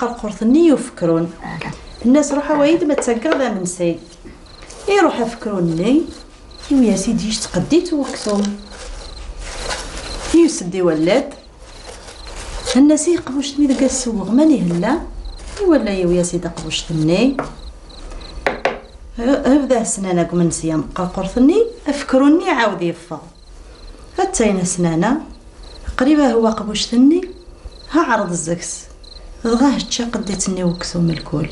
مقرقرثني يفكرون الناس روحها وايد ما تسقر ذا من سي يروح يفكروني يا سيدي اش تقديت وكسوم يسدي ولاد الناس يقبوشتني داك السوق ماني هلا ولا يا سيدي قبوشتني هبدا سنانك من سيام مقرقرثني افكروني عاود يفا هاتاين سنانه قريبه هو قبوشتني ها عرض الزكس غاه تشا قديتني وكسوم الكل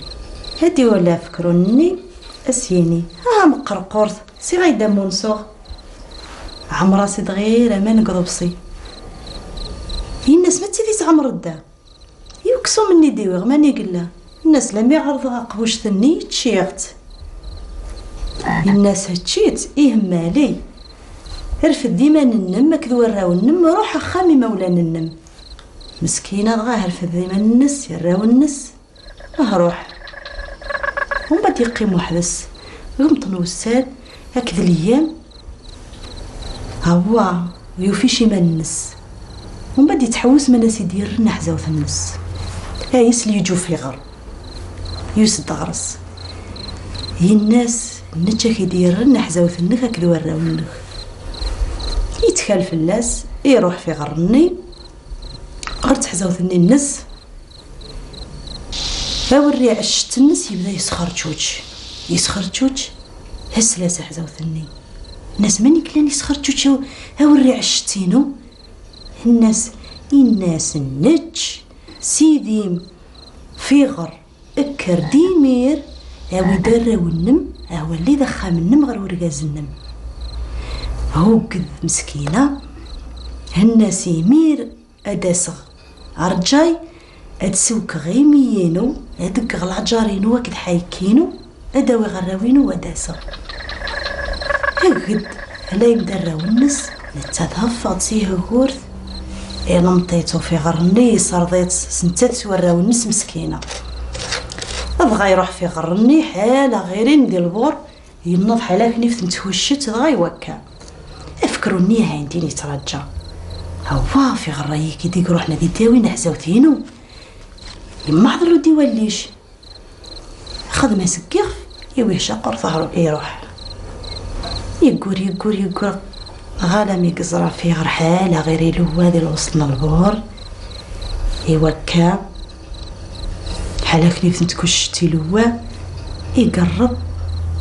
هادي ولا فكروني اسيني ها مقرقرث سي غايدا مونسوغ عمرا سي دغير ما نقضبصي الناس ما تزيدي تعمر الدا يوكسو مني ديوغ ماني قلا الناس لما يعرضها قبوشتني تشيغت الناس هتشيت مالي رفد ديما ننم كذو راو النم روح خامي مولا ننم مسكينه غا رفد ديما النس يراو النس روح ومن بعد يقيم وحدس قمت نوسال هكذا الايام هوا يوفي شي ما النس ومن بعد يتحوس من ناس يدير نحزه في النس هايس اللي يجو في غر يوسد غرس هي الناس نتشا كيدير نحزه في النخ هكذا وراو النخ يتخالف الناس يروح في غرني قرت حزوثني النس فوري عشت النس يبدا يسخر تشوج هسلاسه حزوثني الناس ماني كلان يسخر تشوج هوري عشتينو الناس النتش سيديم فيغر اكر ديمير هاوي دراو النم هو اللي دخا من النم غير ورقاز النم هو قد مسكينه هالناس يمير اداسغ عرجاي ادسوك غيميينو ادق غلعجارينو وكد حايكينو اداوي غراوينو وداسغ هقد هلا يمدراو النس نتذهفض سيه غورث نمطيتو في غرني صرضيت سنتات وراو النس مسكينه بغا يروح في غرني حاله غيرين ديال البور ينوض حاله كنيف نتوشت غا يوكا افكروني عندي يترجى هوا في غراي كي ديك روحنا دي داوي نحزوتينو يما حضرو دي وليش خدمه سكيغ يوي شقر ظهرو يروح يقور غالم يقزرا في غير حاله غير يلو هادي وصلنا البور يوكا حاله كنيف نتكشتي لوا يقرب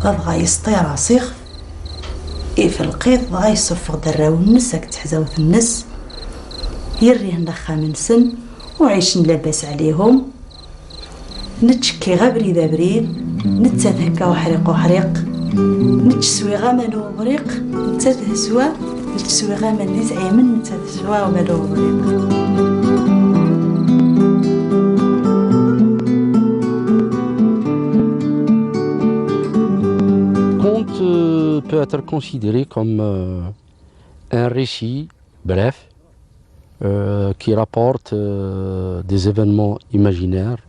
غا يسطي راسيخ في القيط غا يصفغ دراو النس هاك تحزاوث النس يريه نخا من سن وعيشن لاباس عليهم نتشكي غا بريد بريد نتساد هكا وحريق نتسوي غا مالو بريق نتسوا نتسوي غا مالي زعيمن نتسوا ومالو بريق. Peut être considéré comme un récit bref qui rapporte des événements imaginaires,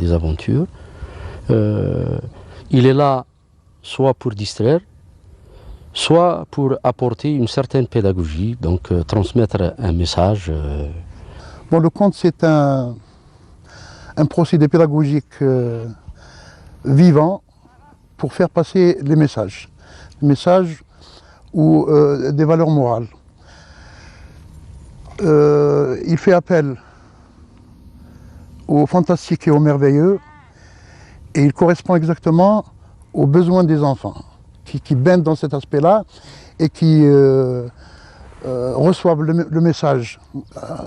des aventures. Il est là soit pour distraire, soit pour apporter une certaine pédagogie, donc transmettre un message. Bon, le conte, c'est un procédé pédagogique vivant pour faire passer les messages ou des valeurs morales. Il fait appel au fantastique et au merveilleux et il correspond exactement aux besoins des enfants qui baignent dans cet aspect-là et qui reçoivent le message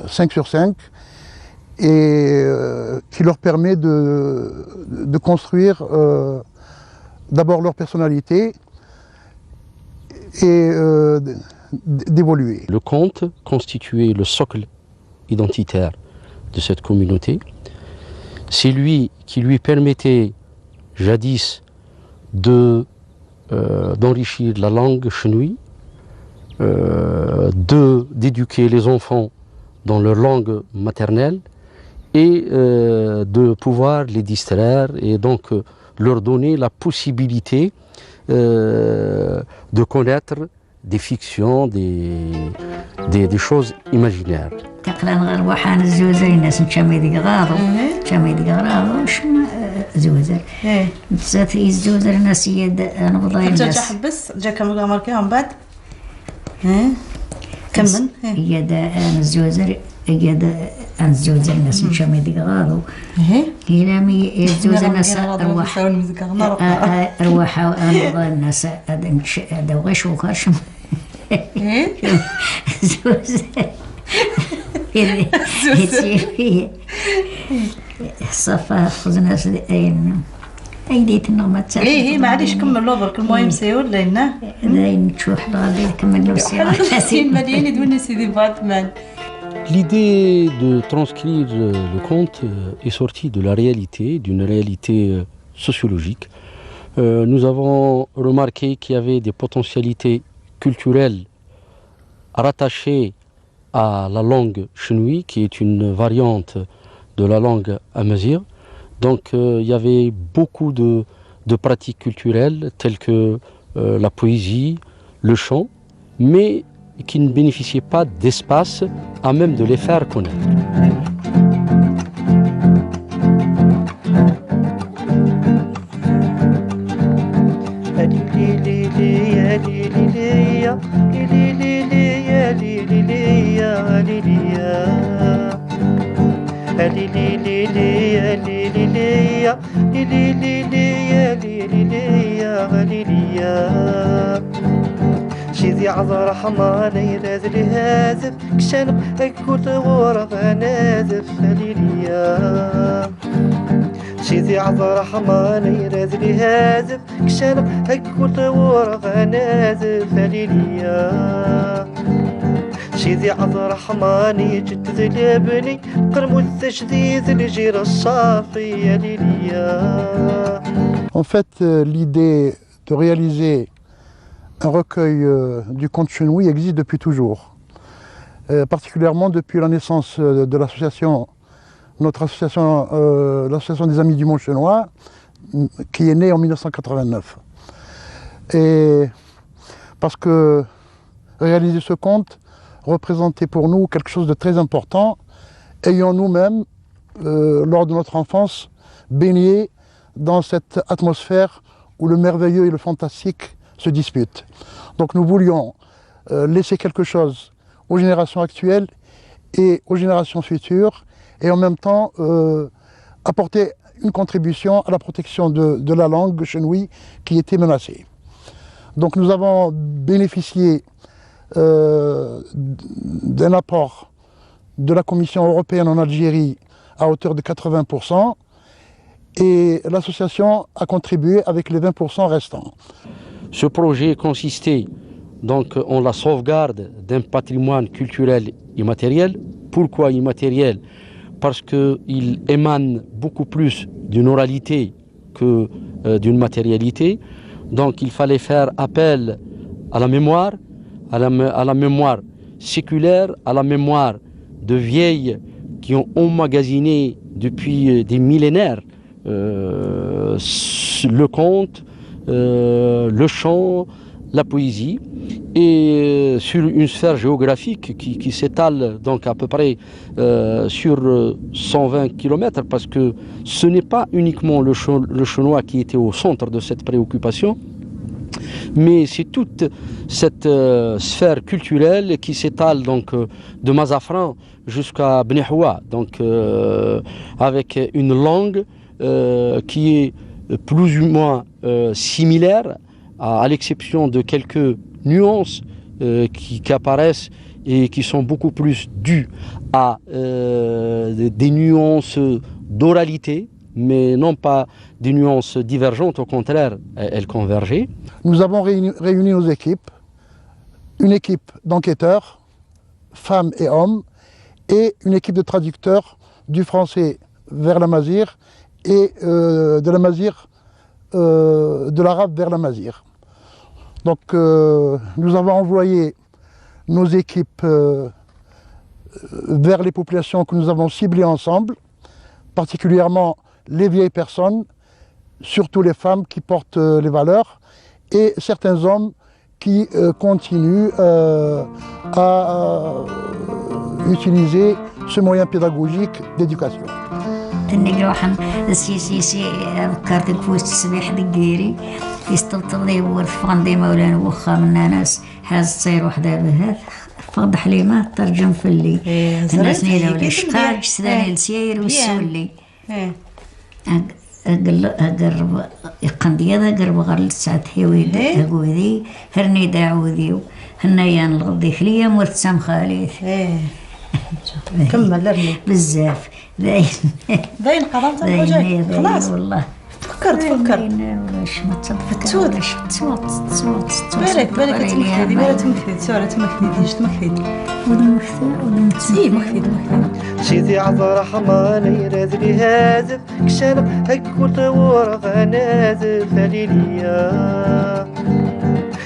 5 sur 5 et qui leur permet de construire d'abord leur personnalité et d'évoluer. Le conte constituait le socle identitaire de cette communauté. C'est lui qui lui permettait jadis d'enrichir la langue chenouille, d'éduquer les enfants dans leur langue maternelle et de pouvoir les distraire et donc leur donner la possibilité de connaître des fictions, des choses imaginaires. تقلان غير وحان الزوزر الناس نشامي ديك غاضو نشامي ديك غاضو شما زوزر بزاف الزوزر الناس يد انا بضاي جا الناس حبس جا كم ماركي من بعد كمل يد انا الزوزر يد انا الزوزر الناس نشامي ديك غاضو هيلامي الزوزر الناس ارواح ارواح انا بضاي الناس هذا وغش وكرشم زوزر صفا خذنا ايديت النغمة تاعك ايه معليش كملوا برك المهم سيور لينا داين تشوح غادي كملوا سين مليان يدوني سيدي باتمان. L'idée de transcrire le conte est sortie de la réalité, d'une réalité sociologique. Nous avons remarqué qu'il y avait des potentialités culturelles rattachées à la langue chenouille, qui est une variante de la langue amazigh. Donc il y avait beaucoup de pratiques culturelles telles que la poésie, le chant, mais qui ne bénéficiaient pas d'espace à même de les faire connaître. شيزي عذر حماني رازلي هازف كشنب اكوت ورغ نازف هليليا شيزي عذر حماني رازلي هازف كشنب اكوت ورغ نازف هليليا شيزي عذر حماني جد ذلبني قرمو التجديد الجير الصافي هليليا. En fait, l'idée de réaliser un recueil du conte chenouille existe depuis toujours, particulièrement depuis la naissance de l'association, notre association, l'association des Amis du Monde Chenois, qui est née en 1989. Et parce que réaliser ce conte représentait pour nous quelque chose de très important, ayant nous-mêmes, lors de notre enfance, baigné dans cette atmosphère où le merveilleux et le fantastique se disputent. Donc nous voulions laisser quelque chose aux générations actuelles et aux générations futures, et en même temps apporter une contribution à la protection de la langue chenouille qui était menacée. Donc nous avons bénéficié d'un apport de la Commission européenne en Algérie à hauteur de 80%, et l'association a contribué avec les 20% restants. Ce projet consistait donc en la sauvegarde d'un patrimoine culturel immatériel. Pourquoi immatériel? Parce qu'il émane beaucoup plus d'une oralité que d'une matérialité. Donc il fallait faire appel à la mémoire, à la mémoire séculaire, à la mémoire de vieilles qui ont emmagasiné depuis des millénaires le conte, le chant, la poésie, et sur une sphère géographique qui s'étale donc à peu près sur 120 km, parce que ce n'est pas uniquement le chenois qui était au centre de cette préoccupation, mais c'est toute cette sphère culturelle qui s'étale donc de Mazafran jusqu'à Bnehoua, donc avec une langue qui est plus ou moins similaires, à l'exception de quelques nuances qui apparaissent et qui sont beaucoup plus dues à des nuances d'oralité, mais non pas des nuances divergentes, au contraire, elles convergeaient. Nous avons réuni nos équipes, une équipe d'enquêteurs, femmes et hommes, et une équipe de traducteurs du français vers l'amazigh et de l'arabe vers l'amazigh. Donc nous avons envoyé nos équipes vers les populations que nous avons ciblées ensemble, particulièrement les vieilles personnes, surtout les femmes qui portent les valeurs, et certains hommes qui continuent à utiliser ce moyen pédagogique d'éducation. تنقلوحن السيسي ذكرتك فوست السبيح دقيري يستلطف ذي ورث فاندي مولانا وخا من ناس حاز تصير وحده بهذا فض حليمة ترجم في اللي الناس نيلا ولا شقاج سداني السير والسولي أقرب يقندي هذا قرب غير لسات هيويد هقوذي هرني داعوذي هنيان الغضي خليا مرت سام خاليث كمل لرني بزاف باين قررت الحاجة خلاص والله فكرت واش ما تصدق واش تصوت بالك تمكثي بالك تمكثي سورة تمكثي ديش تمكثي سي مكثي سيدي عبد الرحمن يراد لي هذا كشان هكوت ورغ نازل فليليا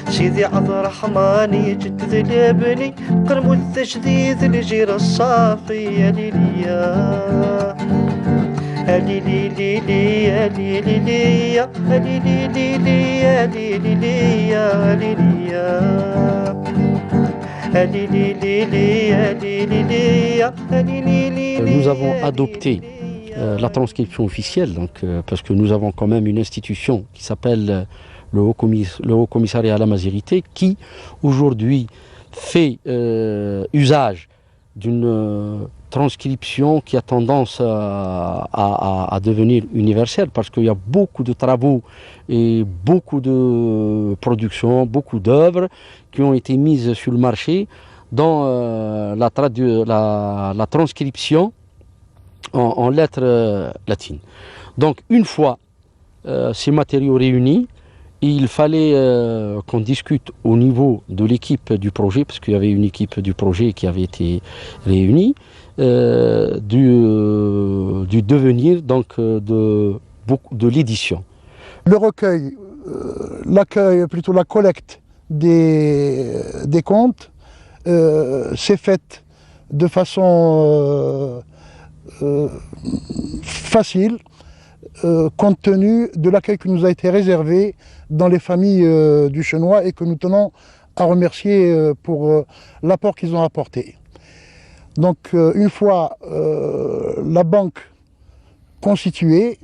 سيدي عبد الرحمن يجدد لابني قرمو التجديد الجير الصافي يا ليليا لي لي لي لي لي لي لي لي لي لي لي لي لي لي لي لي. Nous avons adopté la transcription officielle, donc, parce que nous avons quand même une institution qui s'appelle le Haut Commissariat à la Mazirité, qui aujourd'hui fait usage d'une transcription qui a tendance à devenir universelle, parce qu'il y a beaucoup de travaux et beaucoup de productions, beaucoup d'œuvres qui ont été mises sur le marché dans la transcription en lettres latines. Donc une fois ces matériaux réunis, il fallait qu'on discute au niveau de l'équipe du projet, parce qu'il y avait une équipe du projet qui avait été réunie, du devenir donc de l'édition. Le recueil, l'accueil, plutôt la collecte des contes s'est faite de façon facile, compte tenu de l'accueil qui nous a été réservé dans les familles du Chenois et que nous tenons à remercier pour l'apport qu'ils ont apporté. Donc une fois la banque constituée,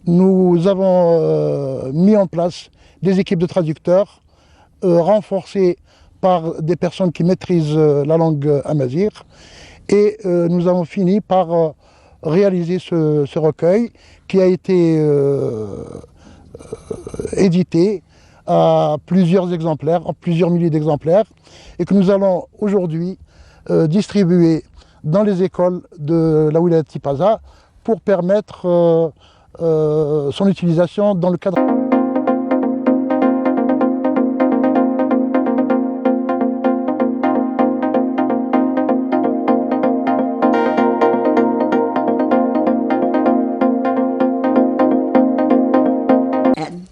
nous avons mis en place des équipes de traducteurs renforcées par des personnes qui maîtrisent la langue amazigh, et nous avons fini par réaliser ce recueil qui a été édité à plusieurs exemplaires, en plusieurs milliers d'exemplaires, et que nous allons aujourd'hui distribuer dans les écoles de la Wilaya de Tipaza pour permettre son utilisation dans le cadre.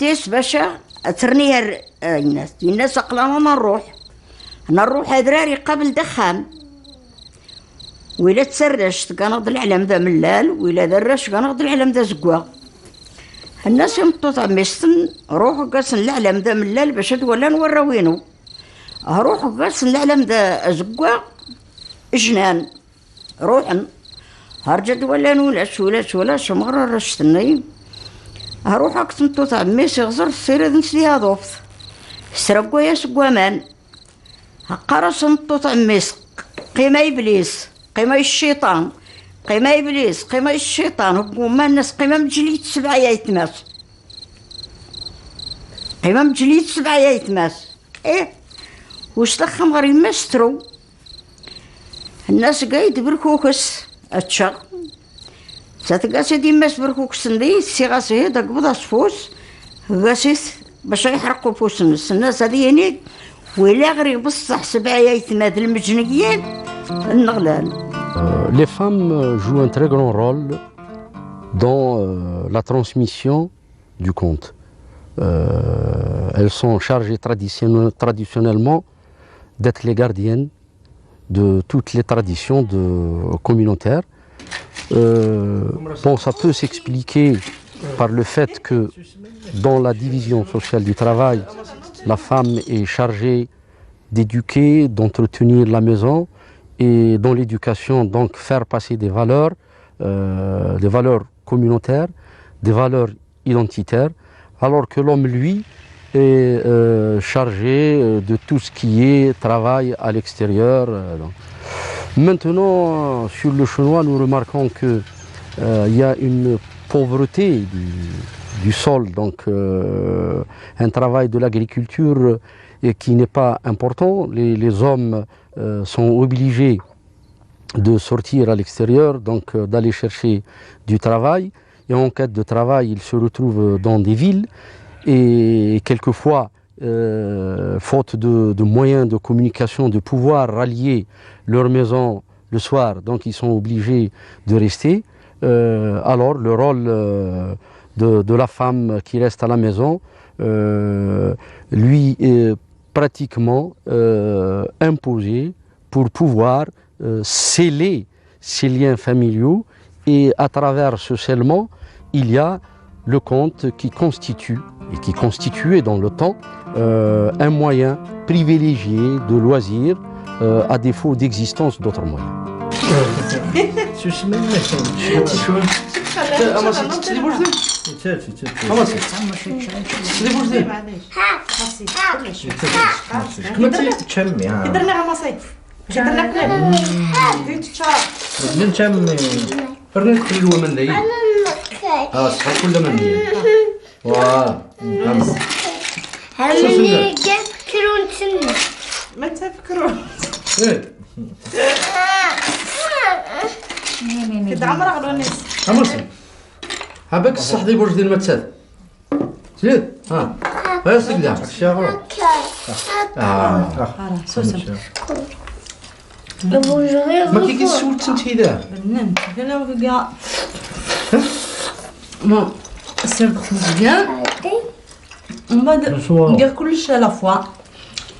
ديش باشا ترنيها الناس أقلانا نروح هدراري قبل دخان وإلا تسرشت كنغض العلم ذا ملال وإلا درش كنغض العلم ذا زقوا الناس يمطوط عميستن روحوا قاسن العلم ذا ملال باش ولا نوراوينو روحوا قاسن العلم ذا زقوا جنان روحن هرجد ولا ولاش مرة رشتني هروح أكتمتو تعمي سيغزر السيرة نسليها ضوفت سرقوا يا سقوامان هقرص نطو تعمي قيمة إبليس قيمة الشيطان قيمة إبليس قيمة الشيطان هما الناس قيمة مجليد 7 يتماس قيمة مجليد 7 يتماس إيه واش تخم غير يمسترو الناس قايد بركوكس أتشغ ساتقاسي ديما سبركوكس ندي سيغاسي داك بضا صفوس غاسيس باش يحرقوا فوس الناس هذه يعني ولا غير بصح 7 يتماد المجنيين النغلال. Les femmes jouent un très grand rôle dans la transmission du conte. Elles sont chargées traditionnellement d'être les gardiennes de toutes les traditions communautaires. Bon, ça peut s'expliquer par le fait que dans la division sociale du travail, la femme est chargée d'éduquer, d'entretenir la maison et dans l'éducation, donc faire passer des valeurs communautaires, des valeurs identitaires, alors que l'homme, lui, est chargé de tout ce qui est travail à l'extérieur. Maintenant, sur le chinois, nous remarquons qu'il y a une pauvreté du sol, donc un travail de l'agriculture qui n'est pas important. Les hommes sont obligés de sortir à l'extérieur, donc d'aller chercher du travail. Et en quête de travail, ils se retrouvent dans des villes et quelquefois, faute de moyens de communication, de pouvoir rallier leur maison le soir, donc ils sont obligés de rester. Alors le rôle de la femme qui reste à la maison, lui est pratiquement imposé pour pouvoir sceller ces liens familiaux, et à travers ce scellement, il y a le conte qui constitue et qui constituait dans le temps un moyen privilégié de loisir à défaut d'existence d'autres moyens. ما تفكروا كده عمر غلو الناس عمرسي هباك الصح دي برج ديال المتساد زيد ها غير سكدا الشاغل سوسم ما كي كتسول تنتي ذا بنان قالوا كاع ما السير ضغط مزيان ومن بعد ندير كلش على فوا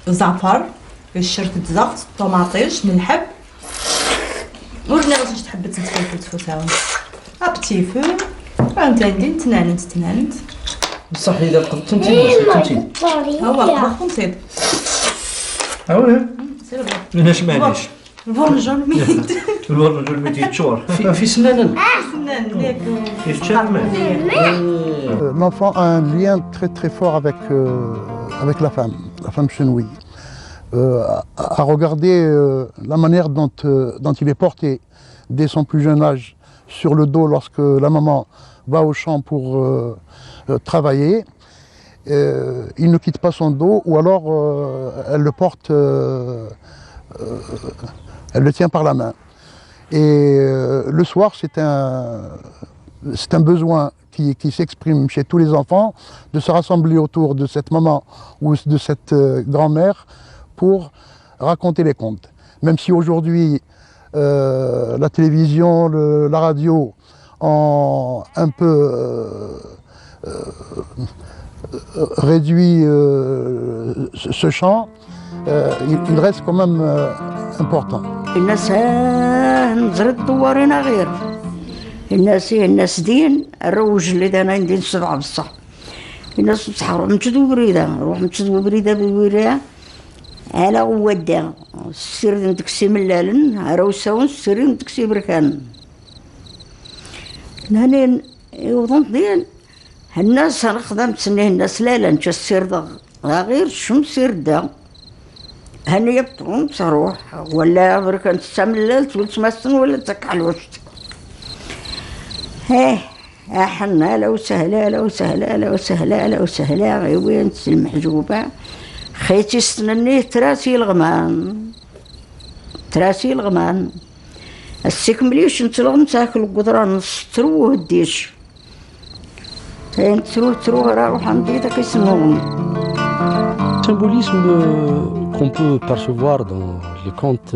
زعفر الشرط الزغط طوماطيش ملحب ورنا غاش تحب تنتفلفل تفوتاون ابتي فو انت عندي تنانت بصح اذا قلت تنتي هو قبخ ونصيد اوه علاش معليش البرنجان ميت البرنجان ميت يتشور في سنان سنان ياك L'enfant a un lien très très fort avec la femme chenouille. À regarder la manière dont il est porté dès son plus jeune âge sur le dos lorsque la maman va au champ pour travailler. Il ne quitte pas son dos, ou alors elle le porte, elle le tient par la main. Et le soir, c'est un besoin qui s'exprime chez tous les enfants de se rassembler autour de cette maman ou de cette grand-mère pour raconter les contes. Même si aujourd'hui la télévision, la radio ont un peu réduit ce champ, il reste quand même important. الناس نزر الدوارين غير الناس دين الروج اللي دانا ندير 7 بصح الناس بصح روح متشدو بريده بالورايه على ودا السير ندكسي ملالن عروسه السير ندكسي بركان هاني يوضن دين الناس انا خدمت سنه الناس لا نتا السير دا غير الشمس سير دا هاني يبطون تروح ولا بركان تستملل تولتمسن ولا تكحلوش حنا لو سهلا غير وين المحجوبه خيتي استنني تراسي الغمان السكمليش نتلغم تاكل القدران نستروه الديش تروه روح عندي داك يسموهم. Symbolisme qu'on peut percevoir dans les contes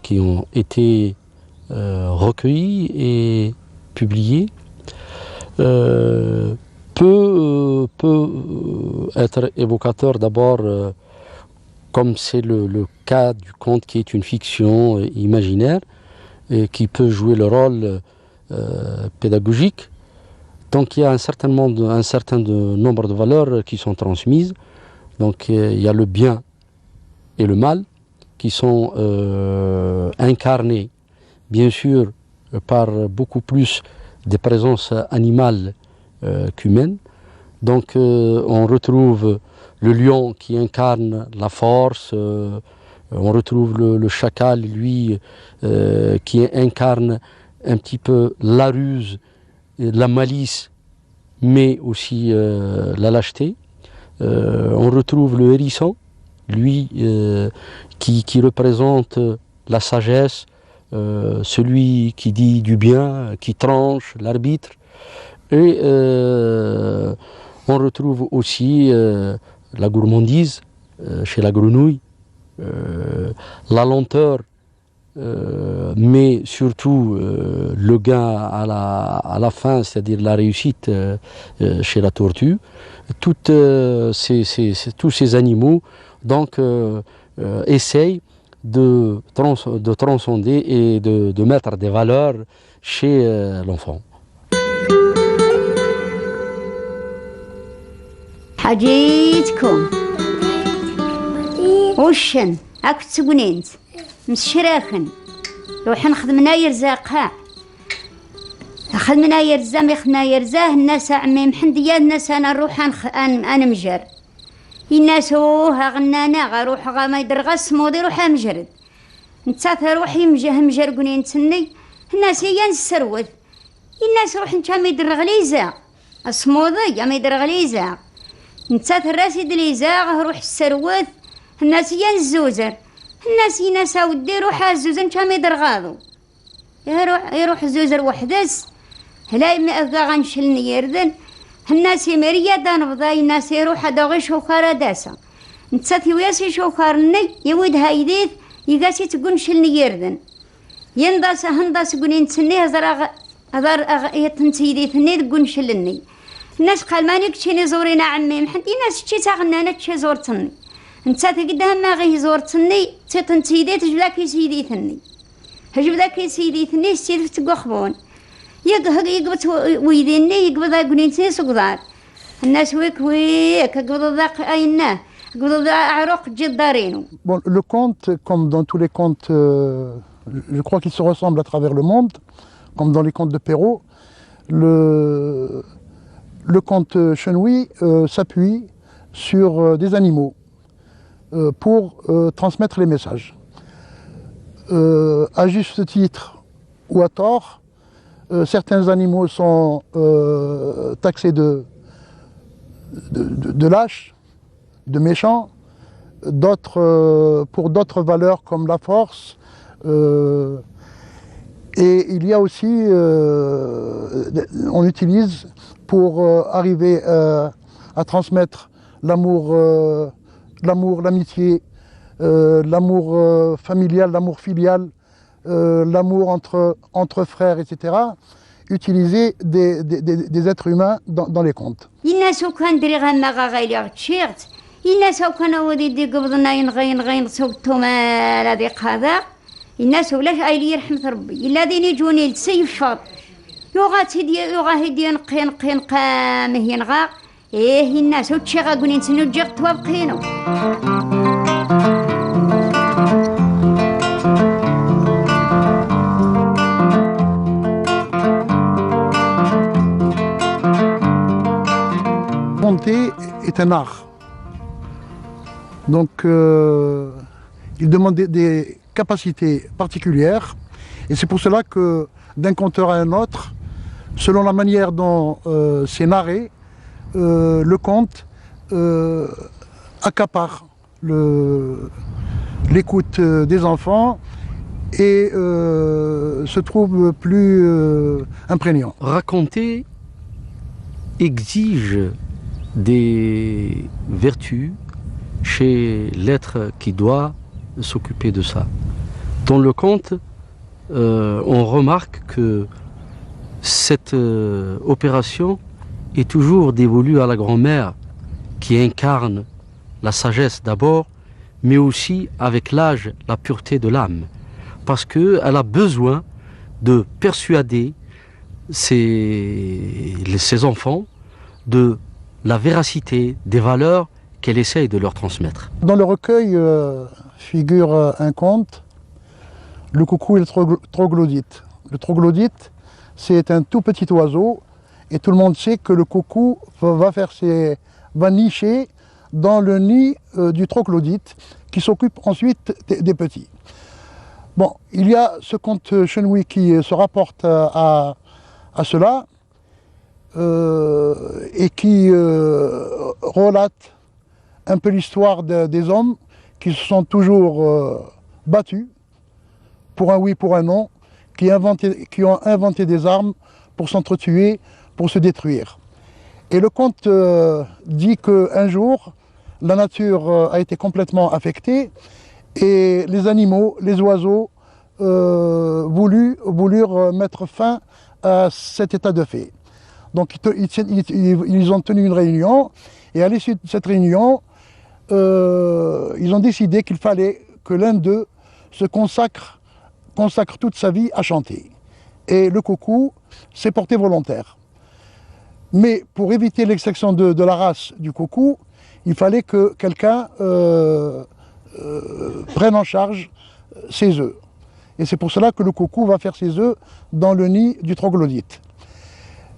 qui ont été recueillis et publiés peut être évocateur d'abord, comme c'est le cas du conte qui est une fiction imaginaire et qui peut jouer le rôle pédagogique. Donc il y a un certain nombre de valeurs qui sont transmises. Donc il y a le bien et le mal qui sont incarnés, bien sûr, par beaucoup plus de présences animales qu'humaines. Donc on retrouve le lion qui incarne la force, on retrouve le chacal, lui, qui incarne un petit peu la ruse, la malice, mais aussi la lâcheté. On retrouve le hérisson, lui, qui représente la sagesse, celui qui dit du bien, qui tranche, l'arbitre. Et on retrouve aussi la gourmandise chez la grenouille, la lenteur, mais surtout le gain à la fin, c'est-à-dire la réussite chez la tortue. Tous ces animaux donc, essayent de transcender et de mettre des valeurs chez l'enfant. حاجيتكم وشن هاك تسقنينت مسشراخن روح نخدمنا يرزاقها خدمنا يرزا مخنا يرزاه الناس عمي محندية الناس انا نروح انا مجر الناس ها غنانا غروح غا ما يدر غا سمودي روح مجرد نتاث روحي مجر قنين تسني الناس هي نسروث الناس روح نتا ما يدر غليزة اسموضي ما يدر غليزة نتاث راسي دليزا روح السروث الناس هي الزوزر الناس يناس ودي روح الزوزر نتا ما يدر غاضو يروح الزوزر وحدس هلاي ما غنشلني يردن الناس مريا دانبضاي الناس يروح داغي شوخارا داسا نتساتي وياسي شوخارني يود هايديث يقاسي تقول شلني يردن ينداس هنداس قولين تسني هزار يتنسيدي ثني تقول شلني الناس قال مانيك تشيني زورينا عمي محد الناس تشي تاغنانا تشي زورتني نتساتي قدها ما غي زورتني تنسيدي تجبلاكي سيدي ثني هجب ذاك سيدي ثني سيدي تقخبون يقبض ويديني يقبض قولين تسني سقدار الناس ويك قبض ذاك ايناه قبض عروق جدارينو. Bon, le conte, comme dans tous les contes, je crois qu'ils se ressemblent à travers le monde, comme dans les contes de Perrault. Le conte Chenouille s'appuie sur des animaux pour transmettre les messages. À juste titre ou à tort, certains animaux sont taxés de lâches, de méchants, d'autres pour d'autres valeurs comme la force. Et il y a aussi, on utilise pour arriver à transmettre l'amour, l'amitié, l'amour familial, l'amour filial, l'amour entre frères, etc. Utiliser des êtres humains dans les contes. الناس كانوا ودي قبضنا ينغين سوتهم هذه قاذا الناس ولاش ايلي رحمة ربي الا دين يجوني لسيف شاط يوغا هدي نقين قامه ينغا ايه الناس وتشي غاقولي نسنو جيق توابقينو. Conter est un art. Donc, il demande des capacités particulières. Et c'est pour cela que d'un conteur à un autre, selon la manière dont c'est narré, le conte accapare l'écoute des enfants et se trouve plus imprégnant. Raconter exige des vertus chez l'être qui doit s'occuper de ça. Dans le conte, on remarque que cette opération est toujours dévolue à la grand-mère qui incarne la sagesse d'abord, mais aussi avec l'âge, la pureté de l'âme. Parce qu'elle a besoin de persuader ses enfants de la véracité des valeurs qu'elle essaye de leur transmettre. Dans le recueil figure un conte, le coucou et le troglodyte. Le troglodyte, c'est un tout petit oiseau, et tout le monde sait que le coucou va nicher dans le nid du troglodyte, qui s'occupe ensuite des petits. Bon, il y a ce conte chenouille qui se rapporte à cela, et qui relate un peu l'histoire des hommes qui se sont toujours battus pour un oui, pour un non, qui ont inventé des armes pour s'entretuer, pour se détruire. Et le conte dit qu'un jour, la nature a été complètement affectée et les animaux, les oiseaux, voulurent mettre fin à cet état de fait. Donc ils ont tenu une réunion, et à l'issue de cette réunion, ils ont décidé qu'il fallait que l'un d'eux se consacre toute sa vie à chanter. Et le coucou s'est porté volontaire. Mais pour éviter l'extinction de la race du coucou, il fallait que quelqu'un prenne en charge ses œufs. Et c'est pour cela que le coucou va faire ses œufs dans le nid du troglodyte.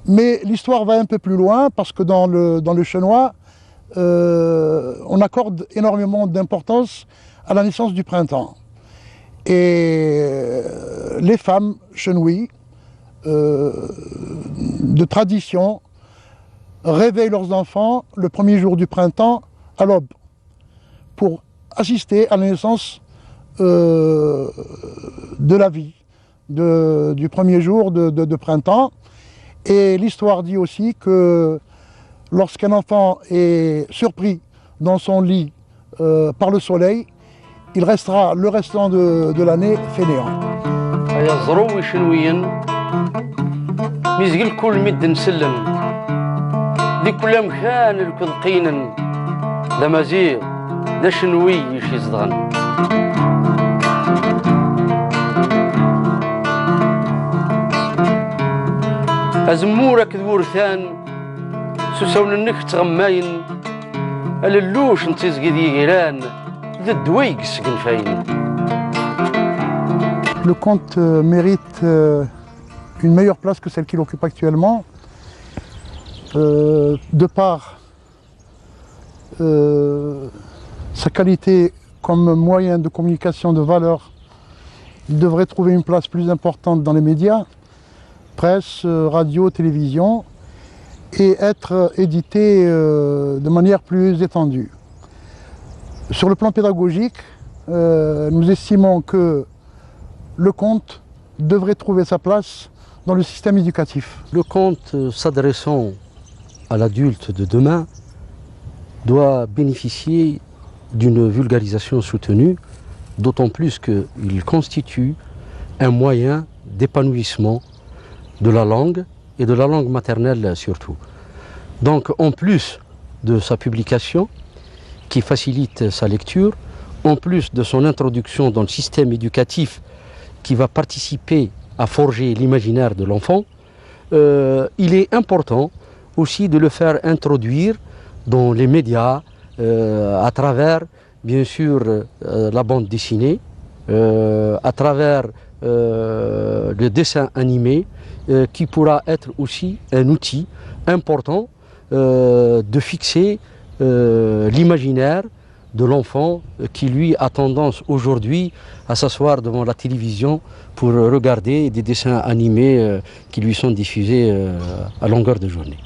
Mais l'histoire va un peu plus loin, parce que dans le chenois, on accorde énormément d'importance à la naissance du printemps. Et les femmes chenouilles, de tradition, réveillent leurs enfants le premier jour du printemps à l'aube, pour assister à la naissance de la vie, du premier jour de printemps. Et l'histoire dit aussi que lorsqu'un enfant est surpris dans son lit par le soleil, il restera le restant de l'année fainéant. أزمورك ذورثان سوسون النك تغماين أللوش نتيزقي ذي غيران ذا الدويق السقن فاين. Le conte mérite une meilleure place que celle qu'il occupe actuellement, de par sa qualité comme moyen de communication de valeur. Il devrait trouver une place plus importante dans les médias, presse, radio, télévision, et être édité de manière plus étendue. Sur le plan pédagogique, nous estimons que le conte devrait trouver sa place dans le système éducatif. Le conte s'adressant à l'adulte de demain doit bénéficier d'une vulgarisation soutenue, d'autant plus qu'il constitue un moyen d'épanouissement de la langue et de la langue maternelle surtout. Donc en plus de sa publication qui facilite sa lecture, en plus de son introduction dans le système éducatif qui va participer à forger l'imaginaire de l'enfant, il est important aussi de le faire introduire dans les médias à travers bien sûr la bande dessinée, à travers le dessin animé, qui pourra être aussi un outil important de fixer l'imaginaire de l'enfant qui lui a tendance aujourd'hui à s'asseoir devant la télévision pour regarder des dessins animés qui lui sont diffusés à longueur de journée.